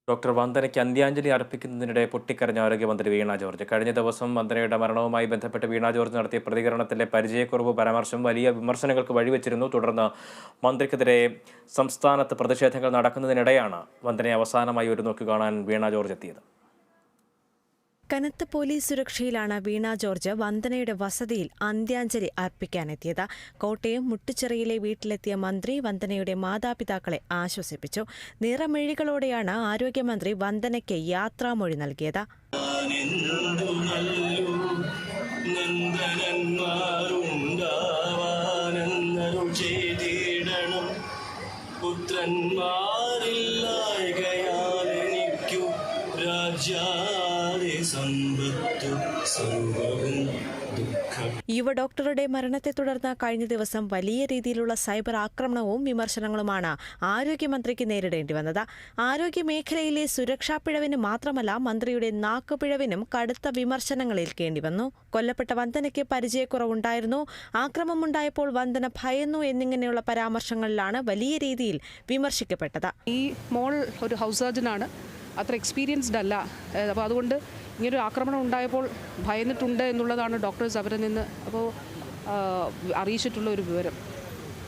Doctor വന്ദനയ്ക്ക് അന്ത്യാഞ്ജലി അർപ്പിക്കുന്നതിനിടെ പൊട്ടിക്കരഞ്ഞ ആരോഗ്യമന്ത്രി വീണ George. കഴിഞ്ഞ ദിവസം വന്ദനയുടെ മരണവുമായി ബന്ധപ്പെട്ട് വീണ ജോർജ് നടത്തിയ പ്രതികരണത്തിലെ പരിചയക്കുറവ് പരാമർശം വലിയ വിമർശനങ്ങൾക്ക് വഴിവെച്ചിരുന്നു. തുടർന്ന് മന്ത്രിക്കെതിരെ സംസ്ഥാനത്ത് പ്രതിഷേധങ്ങൾ നടക്കുന്നതിനിടെയാണ് വന്ദനയെ അവസാനമായി ഒരു നോക്ക് കാണാൻ വീണ ജോർജ് എത്തിയത്. കനത്ത പോലീസ് സുരക്ഷയിലാണ് വീണ ജോർജ് വന്ദനയുടെ വസതിയിൽ അന്ത്യാഞ്ജലി അർപ്പിക്കാനെത്തിയത്. കോട്ടയം മുട്ടുച്ചിറയിലെ വീട്ടിലെത്തിയ മന്ത്രി വന്ദനയുടെ മാതാപിതാക്കളെ ആശ്വസിപ്പിച്ചു. നിറമിഴികളോടെയാണ് ആരോഗ്യമന്ത്രി വന്ദനയ്ക്ക് യാത്രാമൊഴി നൽകിയത്. യുവ ഡോക്ടറുടെ മരണത്തെ തുടർന്ന് കഴിഞ്ഞ ദിവസം വലിയ രീതിയിലുള്ള സൈബർ ആക്രമണവും വിമർശനങ്ങളുമാണ് ആരോഗ്യമന്ത്രിക്ക് നേരിടേണ്ടി വന്നത്. ആരോഗ്യമേഖലയിലെ സുരക്ഷാ പിഴവിന് മാത്രമല്ല, മന്ത്രിയുടെ നാക്കുപിഴവിനും കടുത്ത വിമർശനങ്ങൾ ഏൽക്കേണ്ടി വന്നു. കൊല്ലപ്പെട്ട വന്ദനയ്ക്ക് പരിചയക്കുറവുണ്ടായിരുന്നു, ആക്രമണമുണ്ടായപ്പോൾ വന്ദന ഭയന്നു എന്നിങ്ങനെയുള്ള പരാമർശങ്ങളിലാണ് വലിയ രീതിയിൽ വിമർശിക്കപ്പെട്ടത്. ഈ മോൾ ഒരു ഹൗസ് സർജനാണ്, അത്ര എക്സ്പീരിയൻസ്ഡ് അല്ല. അപ്പോൾ അതുകൊണ്ട് ഇങ്ങനൊരു ആക്രമണം ഉണ്ടായപ്പോൾ ഭയന്നിട്ടുണ്ട് എന്നുള്ളതാണ് ഡോക്ടേഴ്സ് അവരിൽ നിന്ന് അറിയിച്ചിട്ടുള്ള ഒരു വിവരം.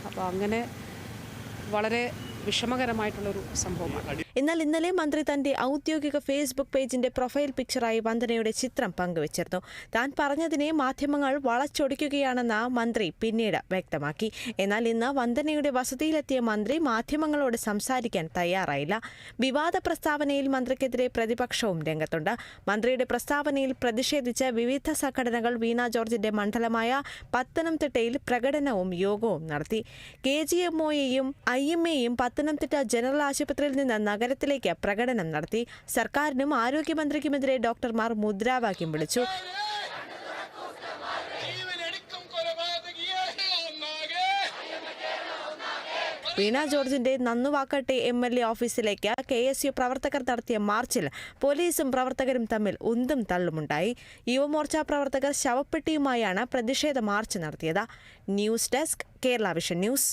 അപ്പോൾ അങ്ങനെ വളരെ വിഷമകരമായിട്ടുള്ളൊരു സംഭവമാണ്. എന്നാൽ ഇന്നലെ മന്ത്രി തന്റെ ഔദ്യോഗിക ഫേസ്ബുക്ക് പേജിന്റെ പ്രൊഫൈൽ പിക്ചറായി വന്ദനയുടെ ചിത്രം പങ്കുവച്ചിരുന്നു. താൻ പറഞ്ഞതിനെ മാധ്യമങ്ങൾ വളച്ചൊടിക്കുകയാണെന്ന് മന്ത്രി പിന്നീട് വ്യക്തമാക്കി. എന്നാൽ ഇന്ന് വന്ദനയുടെ വസതിയിലെത്തിയ മന്ത്രി മാധ്യമങ്ങളോട് സംസാരിക്കാൻ തയ്യാറായില്ല. വിവാദ പ്രസ്താവനയിൽ മന്ത്രിക്കെതിരെ പ്രതിപക്ഷവും രംഗത്തുണ്ട്. മന്ത്രിയുടെ പ്രസ്താവനയിൽ പ്രതിഷേധിച്ച് വിവിധ സംഘടനകൾ വീണ ജോർജിന്റെ മണ്ഡലമായ പത്തനംതിട്ടയിൽ പ്രകടനവും യോഗവും നടത്തി. KGMOയെയും IMAയും പത്തനംതിട്ട ജനറൽ ആശുപത്രിയിൽ നിന്ന് നഗരത്തിലേക്ക് പ്രകടനം നടത്തി. സർക്കാരിനും ആരോഗ്യമന്ത്രിക്കുമെതിരെ ഡോക്ടർമാർ മുദ്രാവാക്യം വിളിച്ചു. വീണ ജോർജിന്റെ നന്നുവാക്കട്ടെ MLA ഓഫീസിലേക്ക് KSU പ്രവർത്തകർ നടത്തിയ മാർച്ചിൽ പോലീസും പ്രവർത്തകരും തമ്മിൽ ഉന്തും തള്ളുമുണ്ടായി. യുവമോർച്ച പ്രവർത്തകർ ശവപ്പെട്ടിയുമായാണ് പ്രതിഷേധ മാർച്ച് നടത്തിയത്. News desk, Kerala vision news.